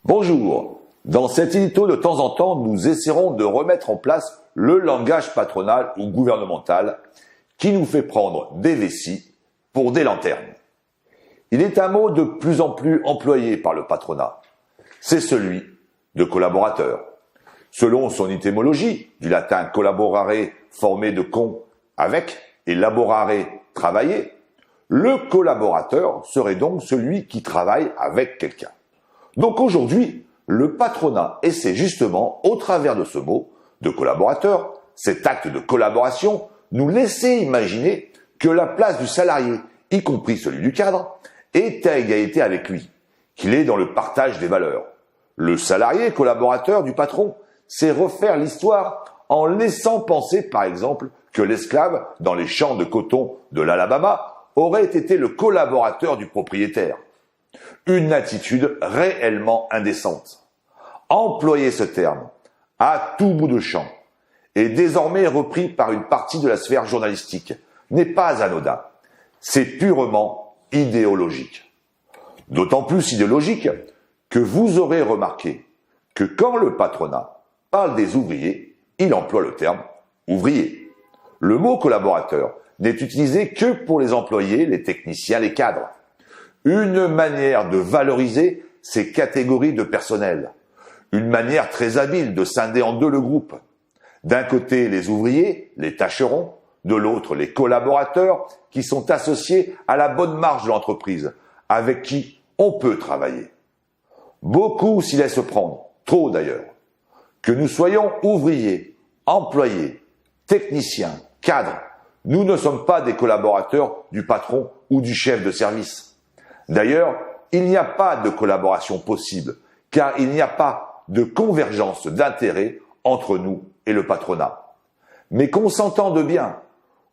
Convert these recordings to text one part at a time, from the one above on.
Bonjour. Dans cet édito, de temps en temps, nous essaierons de remettre en place le langage patronal ou gouvernemental qui nous fait prendre des vessies pour des lanternes. Il est un mot de plus en plus employé par le patronat. C'est celui de collaborateur. Selon son étymologie, du latin collaborare, formé de con avec et laborare, travailler, le collaborateur serait donc celui qui travaille avec quelqu'un. Donc aujourd'hui, le patronat essaie justement, au travers de ce mot de collaborateur, cet acte de collaboration, nous laisser imaginer que la place du salarié, y compris celui du cadre, est à égalité avec lui, qu'il est dans le partage des valeurs. Le salarié collaborateur du patron, c'est refaire l'histoire en laissant penser, par exemple, que l'esclave, dans les champs de coton de l'Alabama, aurait été le collaborateur du propriétaire. Une attitude réellement indécente. Employer ce terme, à tout bout de champ, et désormais repris par une partie de la sphère journalistique, n'est pas anodin. C'est purement idéologique. D'autant plus idéologique que vous aurez remarqué que quand le patronat parle des ouvriers, il emploie le terme ouvrier. Le mot collaborateur n'est utilisé que pour les employés, les techniciens, les cadres. Une manière de valoriser ces catégories de personnel. Une manière très habile de scinder en deux le groupe. D'un côté, les ouvriers, les tâcherons, de l'autre, les collaborateurs qui sont associés à la bonne marche de l'entreprise, avec qui on peut travailler. Beaucoup s'y laissent prendre, trop d'ailleurs. Que nous soyons ouvriers, employés, techniciens, cadres, nous ne sommes pas des collaborateurs du patron ou du chef de service. D'ailleurs, il n'y a pas de collaboration possible, car il n'y a pas de convergence d'intérêts entre nous et le patronat. Mais qu'on s'entende bien,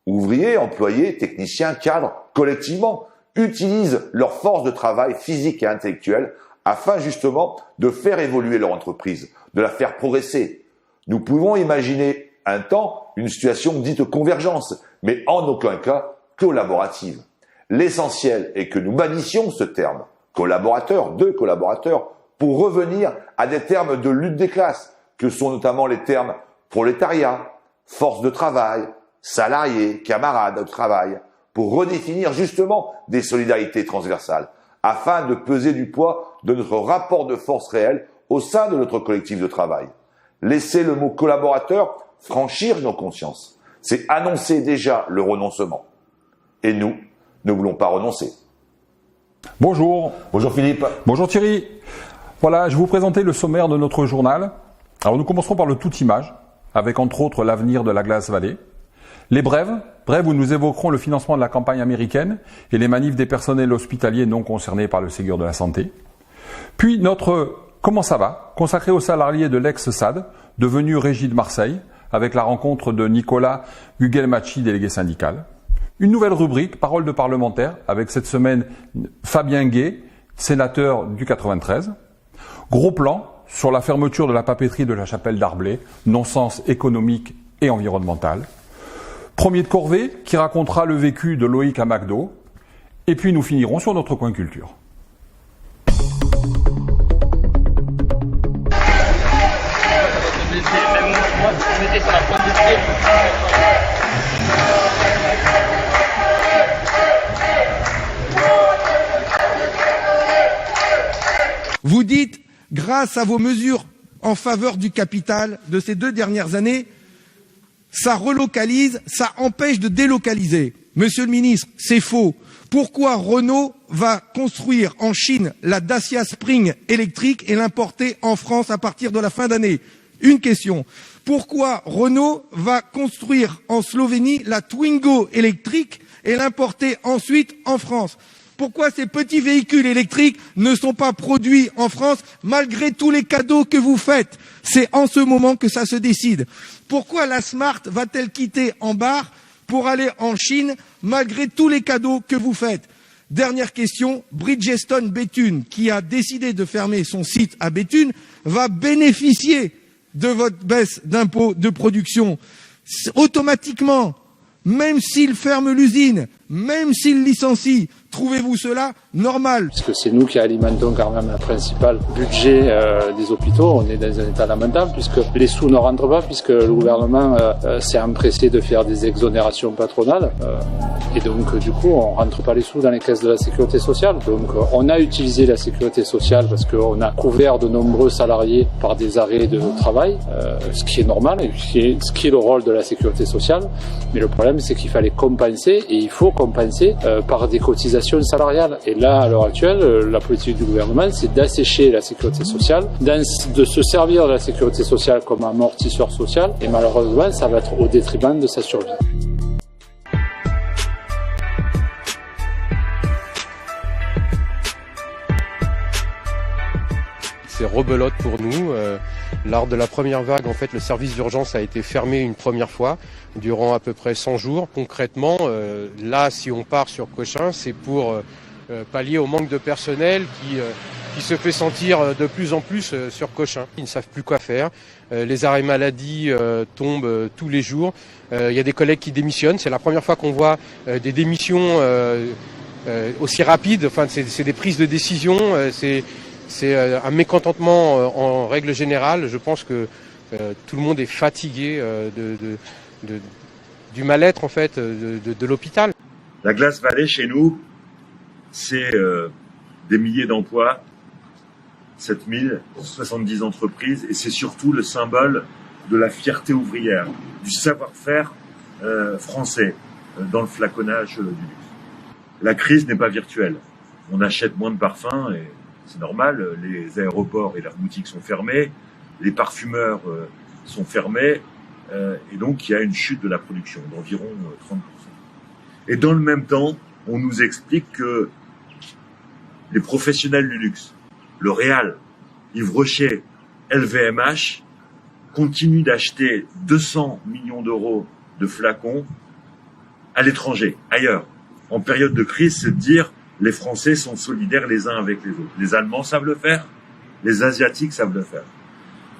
ouvriers, employés, techniciens, cadres, collectivement, utilisent leur force de travail physique et intellectuelle afin justement de faire évoluer leur entreprise, de la faire progresser. Nous pouvons imaginer un temps une situation dite convergence, mais en aucun cas collaborative. L'essentiel est que nous bannissions ce terme, collaborateur, deux collaborateurs, pour revenir à des termes de lutte des classes, que sont notamment les termes prolétariat, force de travail, salariés, camarades de travail, pour redéfinir justement des solidarités transversales, afin de peser du poids de notre rapport de force réel au sein de notre collectif de travail. Laisser le mot collaborateur franchir nos consciences, c'est annoncer déjà le renoncement. Et nous ne voulons pas renoncer. Bonjour. Bonjour Philippe. Bonjour Thierry. Voilà, je vais vous présenter le sommaire de notre journal. Alors nous commencerons par le tout image, avec entre autres l'avenir de la Glace Valley. Les brèves où nous évoquerons le financement de la campagne américaine et les manifs des personnels hospitaliers non concernés par le Ségur de la Santé. Puis notre Comment ça va, consacré aux salariés de l'ex-SAD, devenu Régie de Marseille, avec la rencontre de Nicolas Gugelmachi, délégué syndical. Une nouvelle rubrique, Parole de parlementaire, avec cette semaine Fabien Gay, sénateur du 93. Gros plan sur la fermeture de la papeterie de la Chapelle d'Arblay, non-sens économique et environnemental. Premier de corvée, qui racontera le vécu de Loïc à McDo. Et puis nous finirons sur notre coin culture. Vous dites, grâce à vos mesures en faveur du capital de ces 2 dernières années, ça relocalise, ça empêche de délocaliser. Monsieur le ministre, c'est faux. Pourquoi Renault va construire en Chine la Dacia Spring électrique et l'importer en France à partir de la fin d'année? Une question. Pourquoi Renault va construire en Slovénie la Twingo électrique et l'importer ensuite en France? Pourquoi ces petits véhicules électriques ne sont pas produits en France malgré tous les cadeaux que vous faites? C'est en ce moment que ça se décide. Pourquoi la Smart va-t-elle quitter en barre pour aller en Chine malgré tous les cadeaux que vous faites? Dernière question, Bridgestone Béthune, qui a décidé de fermer son site à Béthune, va bénéficier de votre baisse d'impôt de production. Automatiquement, même s'il ferme l'usine, même s'ils licencient. Trouvez-vous cela normal? Parce que c'est nous qui alimentons quand même le principal budget des hôpitaux. On est dans un état lamentable puisque les sous ne rentrent pas, puisque le gouvernement s'est empressé de faire des exonérations patronales. Et donc du coup, on rentre pas les sous dans les caisses de la sécurité sociale. Donc on a utilisé la sécurité sociale parce qu'on a couvert de nombreux salariés par des arrêts de travail, ce qui est normal, et ce qui est le rôle de la sécurité sociale. Mais le problème, c'est qu'il fallait compenser, et il faut compenser par des cotisations salariales. Et là, à l'heure actuelle, la politique du gouvernement, c'est d'assécher la sécurité sociale, de se servir de la sécurité sociale comme amortisseur social, et malheureusement, ça va être au détriment de sa survie. C'est rebelote pour nous. Lors de la première vague, en fait, le service d'urgence a été fermé une première fois durant à peu près 100 jours. Concrètement, là, si on part sur Cochin, c'est pour pallier au manque de personnel qui se fait sentir de plus en plus sur Cochin. Ils ne savent plus quoi faire. Les arrêts maladie tombent tous les jours. Il y a des collègues qui démissionnent. C'est la première fois qu'on voit des démissions aussi rapides. Enfin, c'est des prises de décision. C'est un mécontentement en règle générale. Je pense que tout le monde est fatigué du mal-être en fait de l'hôpital. La Glace Vallée chez nous, c'est des milliers d'emplois, 7070 entreprises, et c'est surtout le symbole de la fierté ouvrière, du savoir-faire français dans le flaconnage du luxe. La crise n'est pas virtuelle. On achète moins de parfums et c'est normal, les aéroports et leurs boutiques sont fermés, les parfumeurs sont fermés, et donc il y a une chute de la production d'environ 30%. Et dans le même temps, on nous explique que les professionnels du luxe, L'Oréal, Yves Rocher, LVMH, continuent d'acheter 200 millions d'euros de flacons à l'étranger, ailleurs. En période de crise, c'est de dire les Français sont solidaires les uns avec les autres. Les Allemands savent le faire, les Asiatiques savent le faire.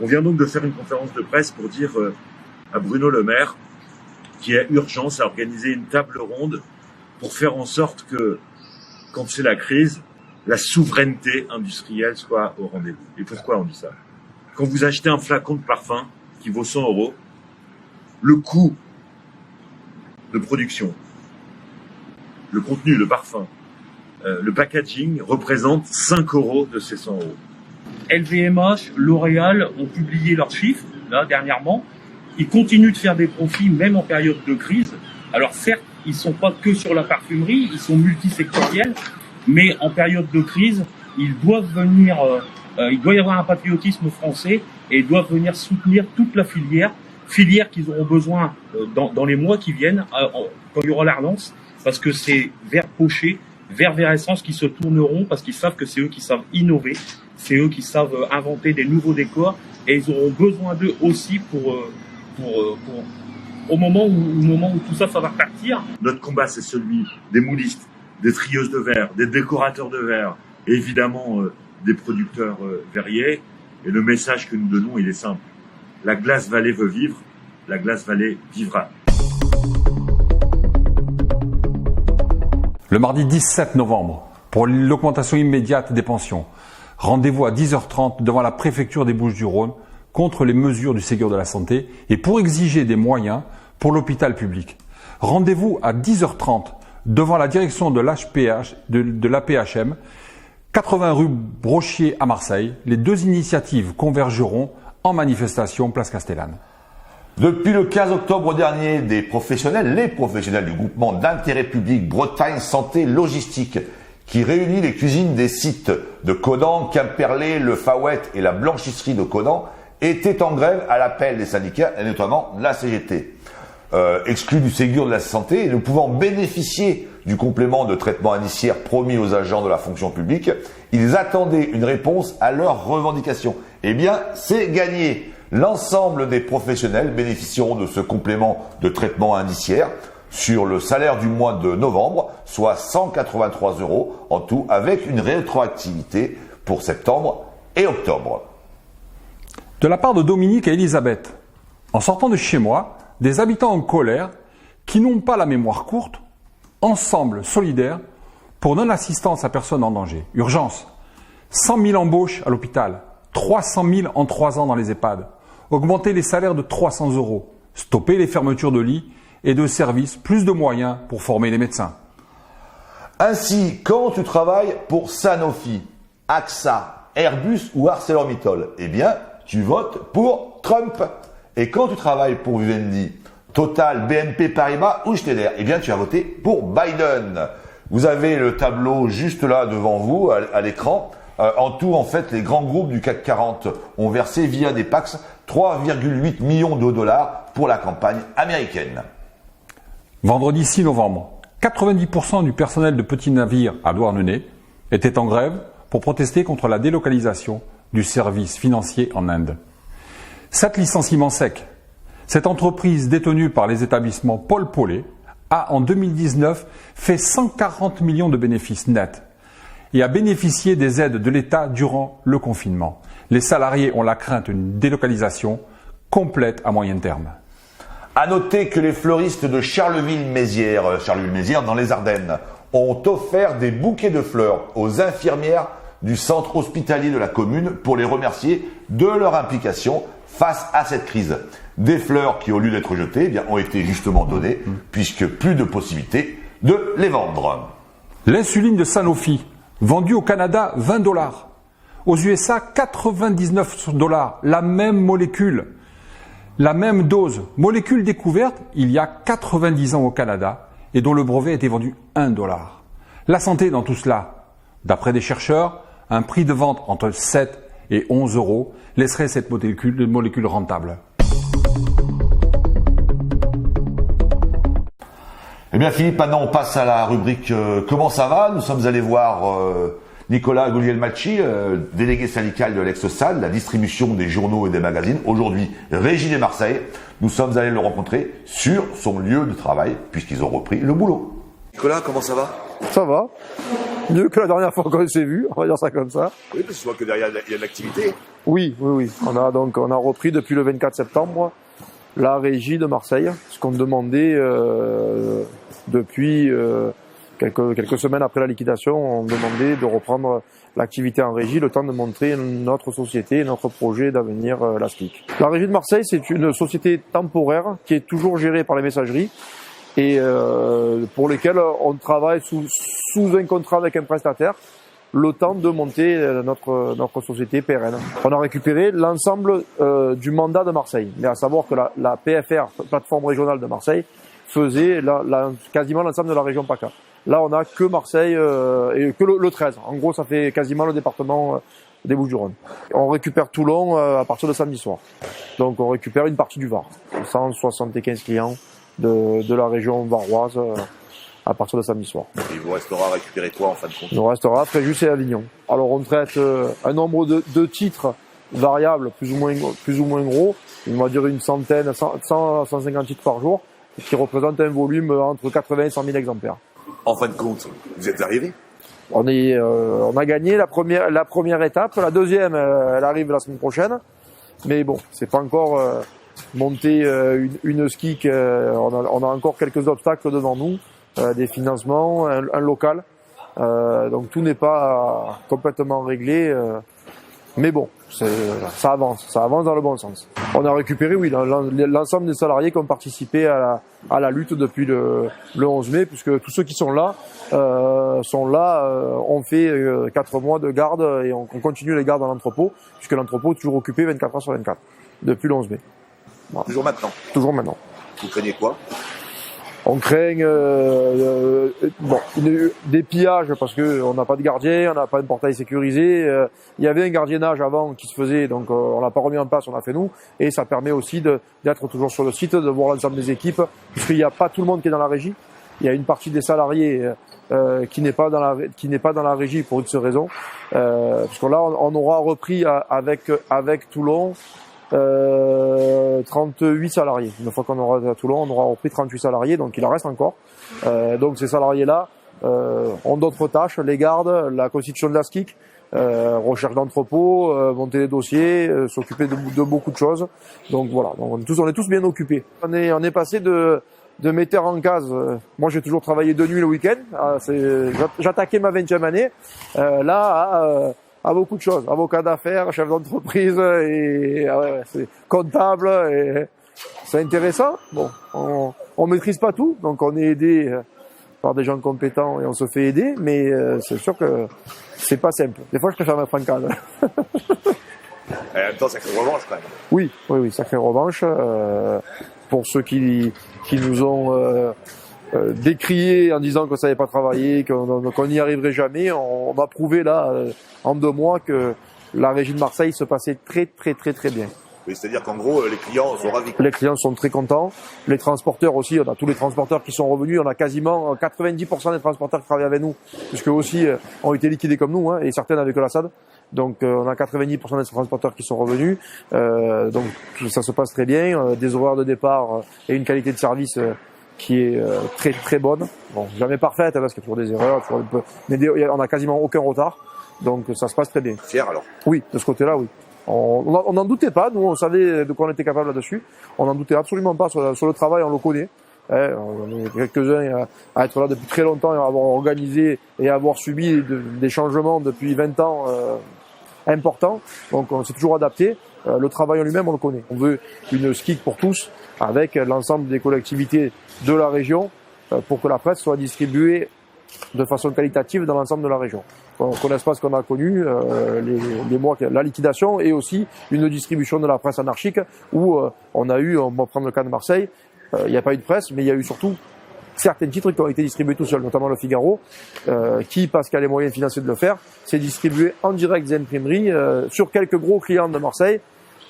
On vient donc de faire une conférence de presse pour dire à Bruno Le Maire qu'il y a urgence à organiser une table ronde pour faire en sorte que, quand c'est la crise, la souveraineté industrielle soit au rendez-vous. Et pourquoi on dit ça? Quand vous achetez un flacon de parfum qui vaut 100 €, le coût de production, le contenu, le parfum, le packaging représente 5 € de ces 100 €. LVMH, L'Oréal ont publié leurs chiffres, là, dernièrement. Ils continuent de faire des profits, même en période de crise. Alors, certes, ils sont pas que sur la parfumerie, ils sont multisectoriels, mais en période de crise, ils doivent venir, il doit y avoir un patriotisme français et ils doivent venir soutenir toute la filière qu'ils auront besoin dans les mois qui viennent, quand il y aura la relance, parce que c'est vers Pochet, vers Essence qui se tourneront, parce qu'ils savent que c'est eux qui savent innover, c'est eux qui savent inventer des nouveaux décors, et ils auront besoin d'eux aussi pour au moment où tout ça va repartir. Notre combat, c'est celui des moulistes, des trieuses de verre, des décorateurs de verre, et évidemment des producteurs verriers. Et le message que nous donnons, il est simple. La Glace Vallée veut vivre, la Glace Vallée vivra. Le mardi 17 novembre, pour l'augmentation immédiate des pensions, rendez-vous à 10h30 devant la préfecture des Bouches-du-Rhône contre les mesures du Ségur de la Santé et pour exiger des moyens pour l'hôpital public. Rendez-vous à 10h30 devant la direction de l'APHM, 80 rue Brochier à Marseille. Les deux initiatives convergeront en manifestation place Castellane. Depuis le 15 octobre dernier, les professionnels du groupement d'intérêt public Bretagne Santé Logistique, qui réunit les cuisines des sites de Codan, Quimperlé, Le Fawet et la blanchisserie de Codan, étaient en grève à l'appel des syndicats et notamment de la CGT. Exclus du Ségur de la Santé et ne pouvant bénéficier du complément de traitement indiciaire promis aux agents de la fonction publique, ils attendaient une réponse à leurs revendications. Eh bien, c'est gagné. L'ensemble des professionnels bénéficieront de ce complément de traitement indiciaire sur le salaire du mois de novembre, soit 183 € en tout, avec une rétroactivité pour septembre et octobre. De la part de Dominique et Elisabeth, en sortant de chez moi, des habitants en colère qui n'ont pas la mémoire courte ensemble solidaire pour non-assistance à personne en danger. Urgence, 100 000 embauches à l'hôpital, 300 000 en 3 ans dans les EHPAD, augmenter les salaires de 300 €, stopper les fermetures de lits et de services, plus de moyens pour former les médecins. Ainsi, quand tu travailles pour Sanofi, AXA, Airbus ou ArcelorMittal, eh bien, tu votes pour Trump. Et quand tu travailles pour Vivendi, Total, BNP Paribas ou Schneider, eh bien, tu as voté pour Biden. Vous avez le tableau juste là devant vous, à l'écran. En tout, en fait, les grands groupes du CAC 40 ont versé via des PACS 3,8 millions de dollars pour la campagne américaine. Vendredi 6 novembre, 90% du personnel de petits navires à Douarnenez était en grève pour protester contre la délocalisation du service financier en Inde. 7 licenciements secs. Cette entreprise détenue par les établissements Paul Paulet a en 2019 fait 140 millions de bénéfices nets et a bénéficié des aides de l'État durant le confinement. Les salariés ont la crainte d'une délocalisation complète à moyen terme. À noter que les fleuristes de Charleville-Mézières dans les Ardennes, ont offert des bouquets de fleurs aux infirmières du centre hospitalier de la commune pour les remercier de leur implication face à cette crise. Des fleurs qui, au lieu d'être jetées, eh bien, ont été justement données, puisque plus de possibilités de les vendre. L'insuline de Sanofi, vendue au Canada 20 $, aux USA 99 $, la même molécule, la même dose, molécule découverte il y a 90 ans au Canada et dont le brevet était vendu 1 $. La santé dans tout cela, d'après des chercheurs, un prix de vente entre 7 et 11 € laisserait cette molécule rentable. Eh bien Philippe, maintenant on passe à la rubrique Comment ça va ? Nous sommes allés voir Nicolas Guglielmacci, délégué syndical de l'Ex-SAD, la distribution des journaux et des magazines, aujourd'hui Régie des Marseille. Nous sommes allés le rencontrer sur son lieu de travail, puisqu'ils ont repris le boulot. Nicolas, comment ça va ? Ça va. Mieux que la dernière fois qu'on s'est vu, on va dire ça comme ça. Oui, parce que je vois que derrière il y a de l'activité. Oui. On a repris depuis le 24 septembre la régie de Marseille, ce qu'on demandait depuis quelques semaines après la liquidation, on demandait de reprendre l'activité en régie, le temps de montrer notre société, notre projet d'avenir, la STIC. La régie de Marseille, c'est une société temporaire qui est toujours gérée par les messageries et pour lesquelles on travaille sous un contrat avec un prestataire, le temps de monter notre société pérenne. On a récupéré l'ensemble du mandat de Marseille, mais à savoir que la PFR, plateforme régionale de Marseille, faisait quasiment l'ensemble de la région PACA. Là, on a que Marseille et que le 13. En gros, ça fait quasiment le département des Bouches-du-Rhône. On récupère Toulon à partir de samedi soir. Donc, on récupère une partie du Var. 175 clients de la région varoise à partir de samedi soir. Et il vous restera à récupérer quoi en fin de compte ? Il nous restera Fréjus et Avignon. Alors, on traite un nombre de titres variables plus ou moins gros. On va dire une centaine, 150 titres par jour, qui représente un volume entre 80 et 100 000 exemplaires. En fin de compte, vous êtes arrivé ? On a gagné la première étape. La deuxième, elle arrive la semaine prochaine. Mais bon, c'est pas encore monter une SKIC. On a encore quelques obstacles devant nous, des financements, un local. Donc tout n'est pas complètement réglé. Mais bon, ça avance dans le bon sens. On a récupéré, oui, l'ensemble des salariés qui ont participé à la lutte depuis le 11 mai, puisque tous ceux qui sont là, ont fait 4 mois de garde et on continue les gardes dans l'entrepôt, puisque l'entrepôt est toujours occupé 24 heures sur 24, depuis le 11 mai. Voilà. Toujours maintenant ? Toujours maintenant. Vous craignez quoi ? On craint des pillages parce que on n'a pas de gardien, on n'a pas de portail sécurisé. Il y avait un gardiennage avant qui se faisait, donc on l'a pas remis en place, on l'a fait nous. Et ça permet aussi d'être toujours sur le site, de voir l'ensemble des équipes, puisqu'il n'y a pas tout le monde qui est dans la régie. Il y a une partie des salariés qui n'est pas dans la régie pour une seule raison, parce que là on aura repris avec Toulon 38 salariés. Une fois qu'on aura à Toulon, on aura repris 38 salariés, donc il en reste encore. Donc ces salariés-là ont d'autres tâches, les gardes, la constitution de la SKIC, recherche d'entrepôt, monter les dossiers, s'occuper de beaucoup de choses. Donc voilà, donc on est tous bien occupés. On est passé de de metteur en case. Moi, j'ai toujours travaillé de nuit le week-end. J'attaquais ma 20e année. À beaucoup de choses. Avocat d'affaires, chef d'entreprise et c'est comptable. Et c'est intéressant. Bon, on maîtrise pas tout, donc on est aidé par des gens compétents et on se fait aider. Mais c'est sûr que c'est pas simple. Des fois, je préfère mettre en cadre. Et en même temps, sacrée revanche quand même. Oui, sacrée revanche. Pour ceux qui nous ont décrié en disant qu'on savait pas travailler, qu'on n'y arriverait jamais, on a prouvé là, en 2 mois, que la régie de Marseille se passait très bien. Oui, c'est-à-dire qu'en gros, les clients sont ravis. Les clients sont très contents. Les transporteurs aussi, on a tous les transporteurs qui sont revenus. On a quasiment 90% des transporteurs qui travaillent avec nous, puisque aussi ont été liquidés comme nous, et certains avec la SAD. Donc on a 90% des transporteurs qui sont revenus. Donc ça se passe très bien. Des horaires de départ et une qualité de service qui est très bonne. Bon, jamais parfaite, parce qu'il y a toujours des erreurs, mais on a quasiment aucun retard. Donc ça se passe très bien. Fier alors? Oui, de ce côté-là, oui. On n'en doutait pas, nous on savait de quoi on était capable là-dessus. On n'en doutait absolument pas sur le travail, on le connaît. On est quelques-uns à être là depuis très longtemps et à avoir organisé et à avoir subi des changements depuis 20 ans importants. Donc on s'est toujours adapté. Le travail en lui-même, on le connaît. On veut une SCIC pour tous avec l'ensemble des collectivités de la région pour que la presse soit distribuée de façon qualitative dans l'ensemble de la région. On ne connaisse pas ce qu'on a connu, les mois, la liquidation et aussi une distribution de la presse anarchique où on va prendre le cas de Marseille, il n'y a pas eu de presse, mais il y a eu surtout certains titres qui ont été distribués tout seuls, notamment le Figaro, qui, parce qu'il a les moyens financiers de le faire, s'est distribué en direct des imprimeries sur quelques gros clients de Marseille,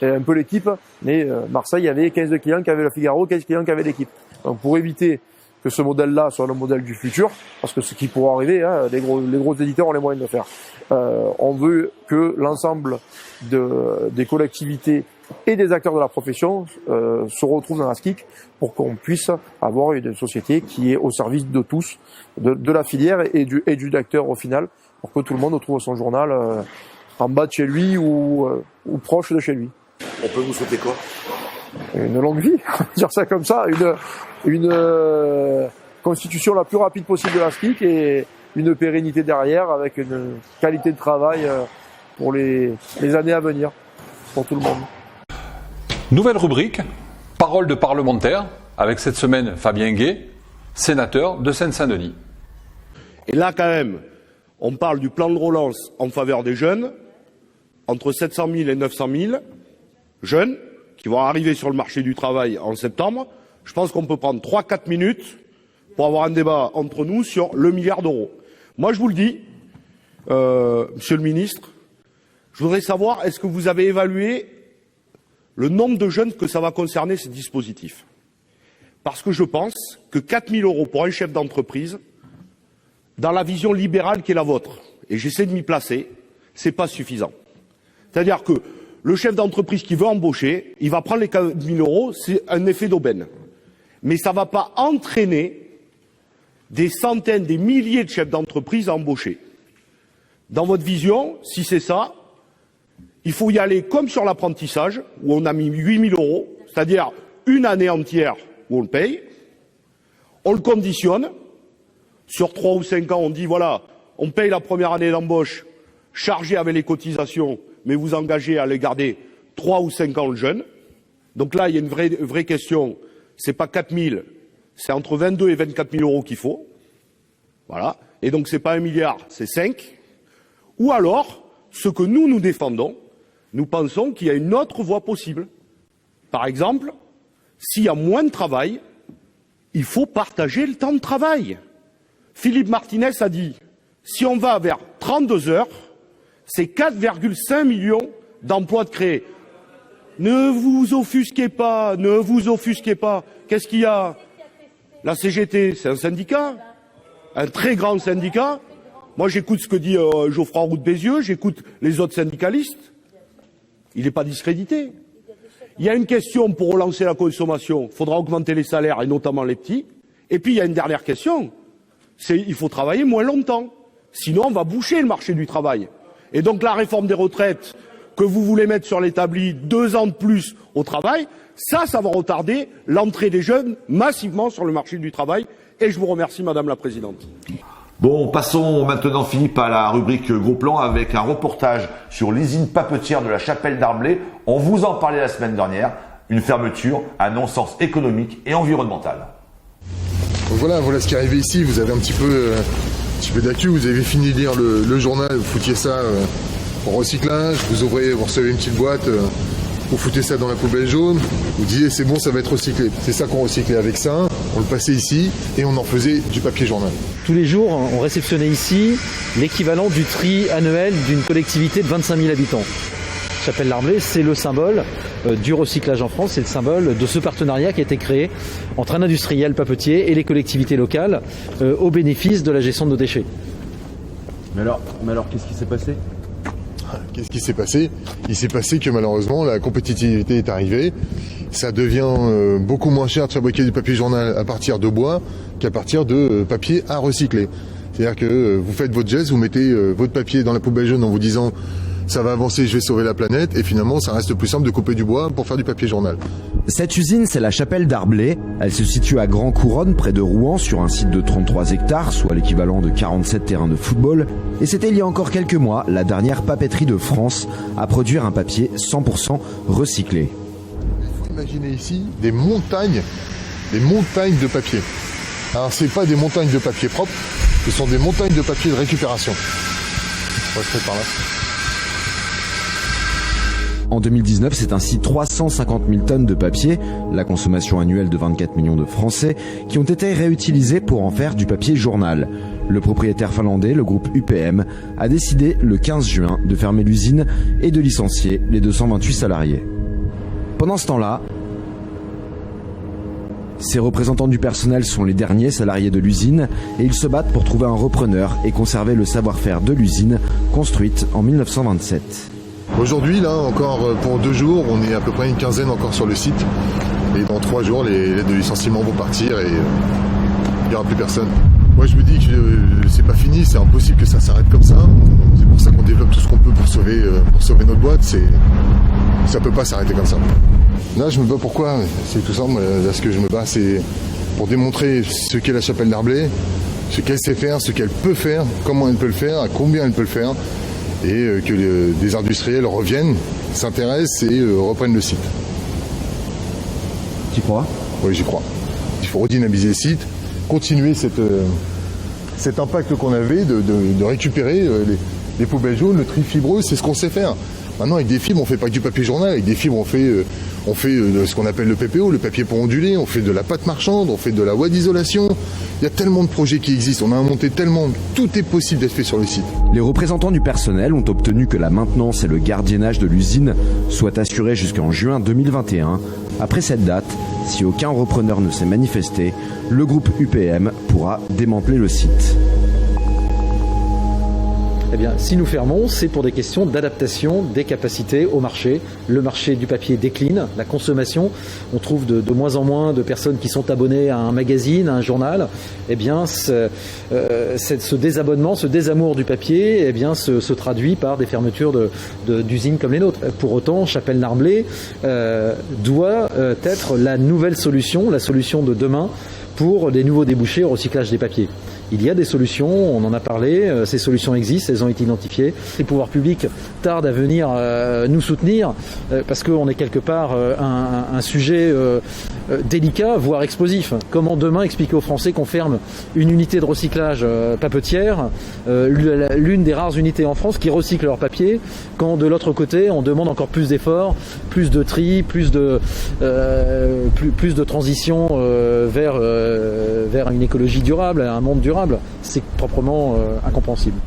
et un peu l'équipe, mais Marseille, il y avait 15 clients qui avaient le Figaro, 15 clients qui avaient l'équipe. Donc pour éviter que ce modèle-là soit le modèle du futur, parce que ce qui pourra arriver, les gros éditeurs ont les moyens de le faire. On veut que l'ensemble des collectivités et des acteurs de la profession se retrouvent dans la SCIC pour qu'on puisse avoir une société qui est au service de tous, de la filière et du lecteur au final, pour que tout le monde trouve son journal en bas de chez lui ou proche de chez lui. On peut vous souhaiter quoi? Une longue vie, on va dire ça comme ça, une constitution la plus rapide possible de la SCIC et une pérennité derrière avec une qualité de travail pour les années à venir, pour tout le monde. Nouvelle rubrique, parole de parlementaire, avec cette semaine Fabien Gay, sénateur de Seine-Saint-Denis. Et là quand même, on parle du plan de relance en faveur des jeunes, entre 700 000 et 900 000 jeunes qui vont arriver sur le marché du travail en septembre. Je pense qu'on peut prendre 3-4 minutes pour avoir un débat entre nous sur le milliard d'euros. Moi, je vous le dis, Monsieur le ministre, je voudrais savoir, est-ce que vous avez évalué le nombre de jeunes que ça va concerner, ces dispositifs? Parce que je pense que 4 000 euros pour un chef d'entreprise, dans la vision libérale qui est la vôtre, et j'essaie de m'y placer, c'est pas suffisant. C'est-à-dire que le chef d'entreprise qui veut embaucher, il va prendre les 4 000 euros, c'est un effet d'aubaine. Mais ça ne va pas entraîner des centaines, des milliers de chefs d'entreprise à embaucher. Dans votre vision, si c'est ça, il faut y aller comme sur l'apprentissage, où on a mis 8 000 euros, c'est-à-dire une année entière où on le paye. On le conditionne. Sur 3 ou 5 ans, on dit voilà, on paye la première année d'embauche, chargée avec les cotisations, mais vous engagez à les garder 3 ou 5 ans le jeune. Donc là, il y a une vraie question. C'est pas 4 000, c'est entre 22 et 24 000 euros qu'il faut. Voilà. Et donc c'est pas 1 milliard, c'est 5. Ou alors, ce que nous défendons, nous pensons qu'il y a une autre voie possible. Par exemple, s'il y a moins de travail, il faut partager le temps de travail. Philippe Martinez a dit, si on va vers 32 heures, c'est 4,5 millions d'emplois de créés. Ne vous offusquez pas, ne vous offusquez pas. Qu'est-ce qu'il y a? La CGT, c'est un syndicat, un très grand syndicat. Moi, j'écoute ce que dit Geoffroy Roux de Bézieux, j'écoute les autres syndicalistes. Il n'est pas discrédité. Il y a une question pour relancer la consommation. Il faudra augmenter les salaires, et notamment les petits. Et puis, il y a une dernière question. C'est il faut travailler moins longtemps. Sinon, on va boucher le marché du travail. Et donc, la réforme des retraites que vous voulez mettre sur l'établi 2 ans de plus au travail, ça va retarder l'entrée des jeunes massivement sur le marché du travail. Et je vous remercie, Madame la Présidente. Bon, passons maintenant, Philippe, à la rubrique Gros Plan avec un reportage sur l'usine papetière de la Chapelle d'Arblay. On vous en parlait la semaine dernière. Une fermeture, un non-sens économique et environnemental. Donc voilà ce qui est arrivé ici. Vous avez un petit peu d'actu. Vous avez fini de lire le journal, vous foutiez ça en recyclage. Vous recevez une petite boîte, vous foutez ça dans la poubelle jaune. Vous disiez c'est bon, ça va être recyclé. C'est ça qu'on recyclait avec ça. On le passait ici et on en faisait du papier journal. Tous les jours, on réceptionnait ici l'équivalent du tri annuel d'une collectivité de 25 000 habitants. Chapelle d'Arblay, c'est le symbole du recyclage en France, c'est le symbole de ce partenariat qui a été créé entre un industriel papetier et les collectivités locales au bénéfice de la gestion de nos déchets. Mais alors qu'est-ce qui s'est passé ? Qu'est-ce qui s'est passé ? Il s'est passé que malheureusement la compétitivité est arrivée. Ça devient beaucoup moins cher de fabriquer du papier journal à partir de bois qu'à partir de papier à recycler. C'est-à-dire que vous faites votre geste, vous mettez votre papier dans la poubelle jaune en vous disant ça va avancer, je vais sauver la planète, et finalement ça reste plus simple de couper du bois pour faire du papier journal. Cette usine, c'est la Chapelle d'Arblay. Elle se situe à Grand Couronne, près de Rouen, sur un site de 33 hectares, soit l'équivalent de 47 terrains de football. Et c'était il y a encore quelques mois, la dernière papeterie de France à produire un papier 100% recyclé. Il faut imaginer ici des montagnes de papier. Alors c'est pas des montagnes de papier propre, ce sont des montagnes de papier de récupération. On va se mettre par là. En 2019, c'est ainsi 350 000 tonnes de papier, la consommation annuelle de 24 millions de Français, qui ont été réutilisées pour en faire du papier journal. Le propriétaire finlandais, le groupe UPM, a décidé le 15 juin de fermer l'usine et de licencier les 228 salariés. Pendant ce temps-là, ces représentants du personnel sont les derniers salariés de l'usine et ils se battent pour trouver un repreneur et conserver le savoir-faire de l'usine construite en 1927. Aujourd'hui, là, encore pour 2 jours, on est à peu près une quinzaine encore sur le site. Et dans 3 jours, les lettres de licenciement vont partir et il n'y aura plus personne. Moi, je me dis que c'est pas fini, c'est impossible que ça s'arrête comme ça. C'est pour ça qu'on développe tout ce qu'on peut pour sauver notre boîte. Ça peut pas s'arrêter comme ça. Là, je me bats pourquoi ? C'est tout simple. Là, ce que je me bats, c'est pour démontrer ce qu'est la Chapelle d'Arblay, ce qu'elle sait faire, ce qu'elle peut faire, comment elle peut le faire, à combien elle peut le faire. Et que des industriels reviennent, s'intéressent et reprennent le site. Tu crois ? Oui, j'y crois. Il faut redynamiser le site, continuer cet impact qu'on avait de récupérer les poubelles jaunes, le tri fibreux, c'est ce qu'on sait faire. Maintenant, avec des fibres, on fait pas que du papier journal. Avec des fibres, on fait ce qu'on appelle le PPO, le papier pour onduler. On fait de la pâte marchande, on fait de la ouate d'isolation. Il y a tellement de projets qui existent. On a monté tellement, tout est possible d'être fait sur le site. Les représentants du personnel ont obtenu que la maintenance et le gardiennage de l'usine soient assurés jusqu'en juin 2021. Après cette date, si aucun repreneur ne s'est manifesté, le groupe UPM pourra démanteler le site. Eh bien, si nous fermons, c'est pour des questions d'adaptation des capacités au marché. Le marché du papier décline, la consommation. On trouve de moins en moins de personnes qui sont abonnées à un magazine, à un journal. Eh bien, ce désabonnement, ce désamour du papier, eh bien, se traduit par des fermetures d'usines comme les nôtres. Pour autant, Chapelle d'Arblay doit être la nouvelle solution, la solution de demain pour des nouveaux débouchés au recyclage des papiers. Il y a des solutions, on en a parlé, ces solutions existent, elles ont été identifiées. Les pouvoirs publics tardent à venir nous soutenir parce qu'on est quelque part un sujet délicat, voire explosif. Comment demain expliquer aux Français qu'on ferme une unité de recyclage papetière, l'une des rares unités en France qui recycle leur papier, quand de l'autre côté on demande encore plus d'efforts, plus de tri, plus de transition vers une écologie durable, un monde durable. C'est proprement incompréhensible.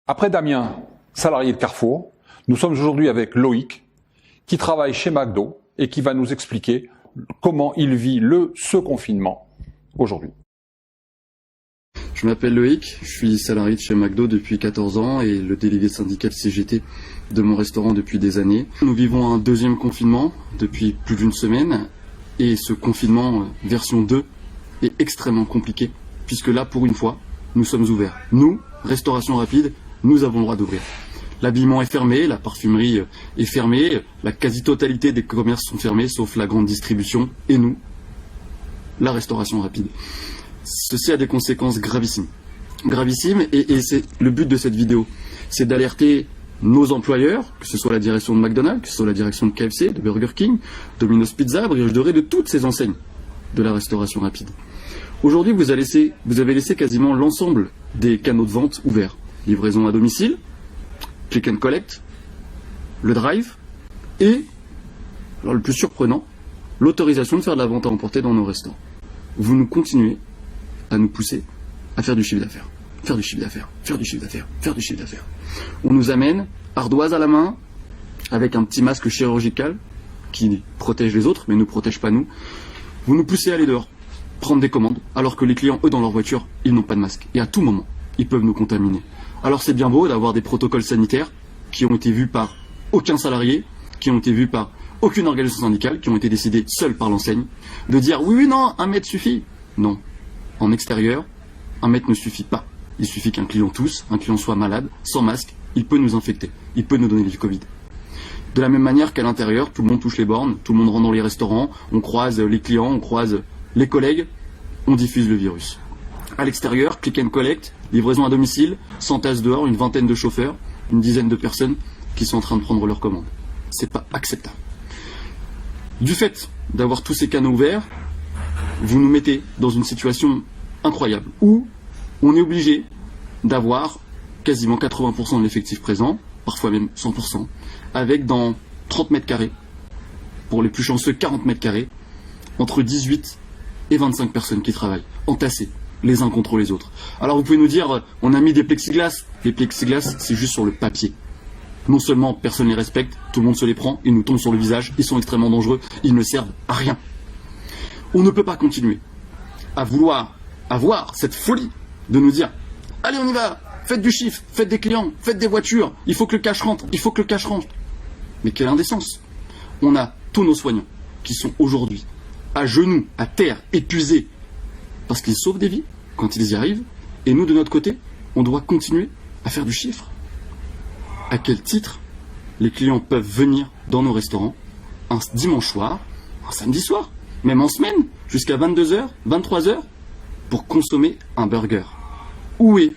Après Damien, salarié de Carrefour, nous sommes aujourd'hui avec Loïc, qui travaille chez McDo et qui va nous expliquer comment il vit ce confinement aujourd'hui. Je m'appelle Loïc, je suis salarié de chez McDo depuis 14 ans et le délégué syndical CGT de mon restaurant depuis des années. Nous vivons un 2e confinement depuis plus d'1 semaine et ce confinement version 2 est extrêmement compliqué puisque là, pour une fois, nous sommes ouverts. Nous, restauration rapide, nous avons le droit d'ouvrir. L'habillement est fermé, la parfumerie est fermée, la quasi-totalité des commerces sont fermés, sauf la grande distribution, et nous, la restauration rapide. Ceci a des conséquences gravissimes. Gravissimes, et c'est le but de cette vidéo, c'est d'alerter nos employeurs, que ce soit la direction de McDonald's, que ce soit la direction de KFC, de Burger King, Domino's Pizza, Brioche Dorée, de toutes ces enseignes de la restauration rapide. Aujourd'hui, vous avez laissé quasiment l'ensemble des canaux de vente ouverts. Livraison à domicile, click and collect, le drive, et, alors le plus surprenant, l'autorisation de faire de la vente à emporter dans nos restaurants. Vous nous continuez à nous pousser à faire du chiffre d'affaires. Faire du chiffre d'affaires, faire du chiffre d'affaires, faire du chiffre d'affaires. On nous amène, ardoise à la main, avec un petit masque chirurgical qui protège les autres, mais ne protège pas nous. Vous nous poussez à aller dehors, prendre des commandes, alors que les clients, eux, dans leur voiture, ils n'ont pas de masque. Et à tout moment, ils peuvent nous contaminer. Alors c'est bien beau d'avoir des protocoles sanitaires qui ont été vus par aucun salarié, qui ont été vus par aucune organisation syndicale, qui ont été décidés seuls par l'enseigne, de dire oui, non, 1 mètre suffit. Non. En extérieur, 1 mètre ne suffit pas. Il suffit qu'un client tousse, un client soit malade, sans masque, il peut nous infecter, il peut nous donner du Covid. De la même manière qu'à l'intérieur, tout le monde touche les bornes, tout le monde rentre dans les restaurants, on croise les clients, on croise les collègues, on diffuse le virus. À l'extérieur, click and collect, livraison à domicile, 100 tasses dehors, une vingtaine de chauffeurs, une dizaine de personnes qui sont en train de prendre leurs commandes. C'est pas acceptable. Du fait d'avoir tous ces canaux ouverts, vous nous mettez dans une situation incroyable où on est obligé d'avoir quasiment 80% de l'effectif présent, parfois même 100%, avec dans 30 mètres carrés, pour les plus chanceux 40 mètres carrés, entre 18 et 25 personnes qui travaillent, entassées, les uns contre les autres. Alors vous pouvez nous dire, on a mis des plexiglas. Les plexiglas, c'est juste sur le papier. Non seulement personne ne les respecte, tout le monde se les prend, ils nous tombent sur le visage, ils sont extrêmement dangereux, ils ne servent à rien. On ne peut pas continuer à vouloir avoir cette folie de nous dire « Allez, on y va, faites du chiffre, faites des clients, faites des voitures, il faut que le cash rentre, il faut que le cash rentre. » Mais quelle indécence. On a tous nos soignants qui sont aujourd'hui à genoux, à terre, épuisés, parce qu'ils sauvent des vies quand ils y arrivent, et nous, de notre côté, on doit continuer à faire du chiffre. À quel titre les clients peuvent venir dans nos restaurants un dimanche soir, un samedi soir, même en semaine, jusqu'à 22h, 23h, pour consommer un burger? Où est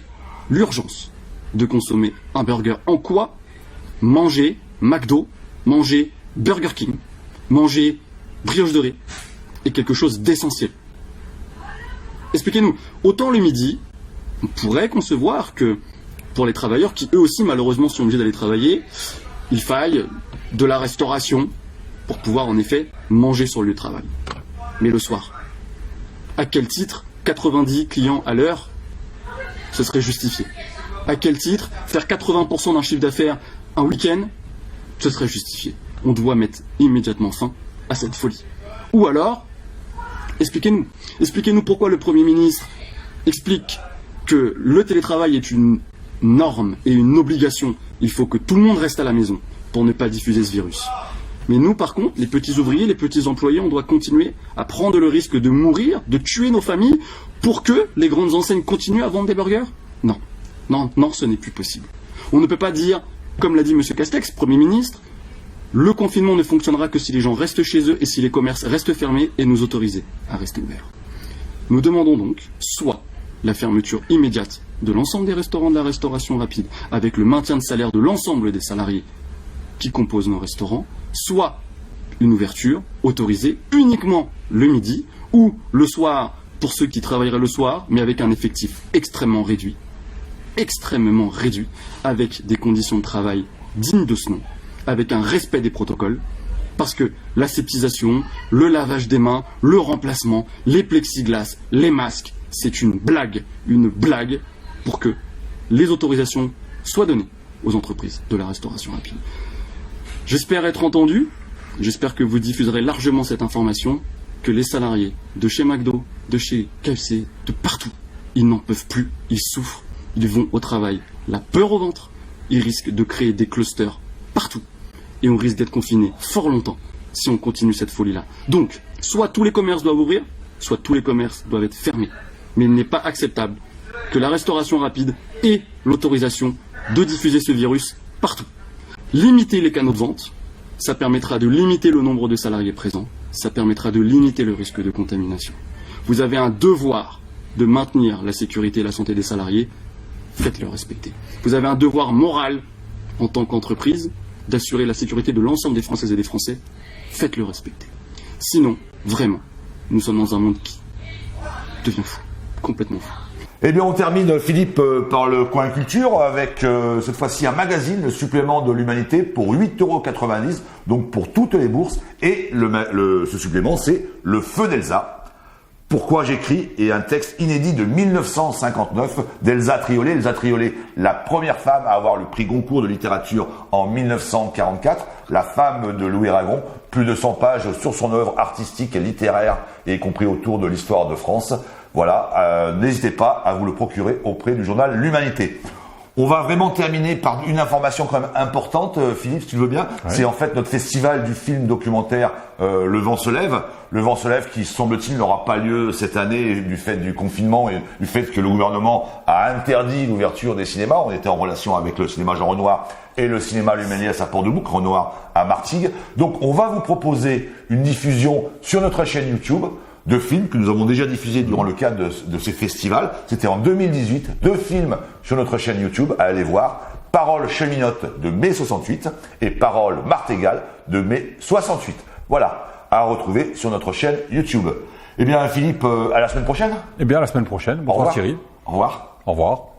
l'urgence de consommer un burger? En quoi manger McDo, manger Burger King, manger Brioche Dorée est quelque chose d'essentiel? Expliquez-nous. Autant le midi, on pourrait concevoir que pour les travailleurs qui eux aussi malheureusement sont obligés d'aller travailler, il faille de la restauration pour pouvoir en effet manger sur le lieu de travail. Mais le soir, à quel titre 90 clients à l'heure, ce serait justifié? À quel titre faire 80% d'un chiffre d'affaires un week-end, ce serait justifié? On doit mettre immédiatement fin à cette folie. Ou alors, expliquez-nous. Expliquez-nous pourquoi le Premier ministre explique que le télétravail est une norme et une obligation. Il faut que tout le monde reste à la maison pour ne pas diffuser ce virus. Mais nous, par contre, les petits ouvriers, les petits employés, on doit continuer à prendre le risque de mourir, de tuer nos familles pour que les grandes enseignes continuent à vendre des burgers? Non. Non, non, ce n'est plus possible. On ne peut pas dire, comme l'a dit M. Castex, Premier ministre, le confinement ne fonctionnera que si les gens restent chez eux et si les commerces restent fermés et nous autoriser à rester ouverts. Nous demandons donc soit la fermeture immédiate de l'ensemble des restaurants de la restauration rapide avec le maintien de salaire de l'ensemble des salariés qui composent nos restaurants, soit une ouverture autorisée uniquement le midi ou le soir pour ceux qui travailleraient le soir, mais avec un effectif extrêmement réduit, avec des conditions de travail dignes de ce nom, avec un respect des protocoles, parce que l'aseptisation, le lavage des mains, le remplacement, les plexiglas, les masques, c'est une blague pour que les autorisations soient données aux entreprises de la restauration rapide. J'espère être entendu, j'espère que vous diffuserez largement cette information, que les salariés de chez McDo, de chez KFC, de partout, ils n'en peuvent plus, ils souffrent, ils vont au travail, la peur au ventre, ils risquent de créer des clusters partout. Et on risque d'être confinés fort longtemps si on continue cette folie-là. Donc, soit tous les commerces doivent ouvrir, soit tous les commerces doivent être fermés. Mais il n'est pas acceptable que la restauration rapide ait l'autorisation de diffuser ce virus partout. Limiter les canaux de vente, ça permettra de limiter le nombre de salariés présents, ça permettra de limiter le risque de contamination. Vous avez un devoir de maintenir la sécurité et la santé des salariés, faites-le respecter. Vous avez un devoir moral en tant qu'entreprise d'assurer la sécurité de l'ensemble des Françaises et des Français, faites-le respecter. Sinon, vraiment, nous sommes dans un monde qui devient fou, complètement fou. Eh bien, on termine, Philippe, par le coin culture avec cette fois-ci un magazine, le supplément de l'Humanité, pour 8,90 €, donc pour toutes les bourses. Et ce supplément, c'est Le Feu d'Elsa. Pourquoi j'écris, et un texte inédit de 1959 d'Elsa Triolet. Elsa Triolet, la première femme à avoir le prix Goncourt de littérature en 1944, la femme de Louis Aragon, plus de 100 pages sur son œuvre artistique et littéraire, y compris autour de l'histoire de France. Voilà, n'hésitez pas à vous le procurer auprès du journal L'Humanité. On va vraiment terminer par une information quand même importante, Philippe, si tu veux bien. Ouais. C'est en fait notre festival du film documentaire Le Vent se lève. Le Vent se lève qui, semble-t-il, n'aura pas lieu cette année du fait du confinement et du fait que le gouvernement a interdit l'ouverture des cinémas. On était en relation avec le cinéma Jean Renoir et le cinéma Luméniès à Port-de-Bouc, Renoir à Martigues. Donc on va vous proposer une diffusion sur notre chaîne YouTube de films que nous avons déjà diffusés durant le cadre de ces festivals. C'était en 2018, 2 films sur notre chaîne YouTube à aller voir. Parole cheminote de mai 68 et Parole martingale de mai 68. Voilà, à retrouver sur notre chaîne YouTube. Eh bien Philippe, à la semaine prochaine. Eh bien à la semaine prochaine. Bonsoir Thierry. Au revoir. Au revoir.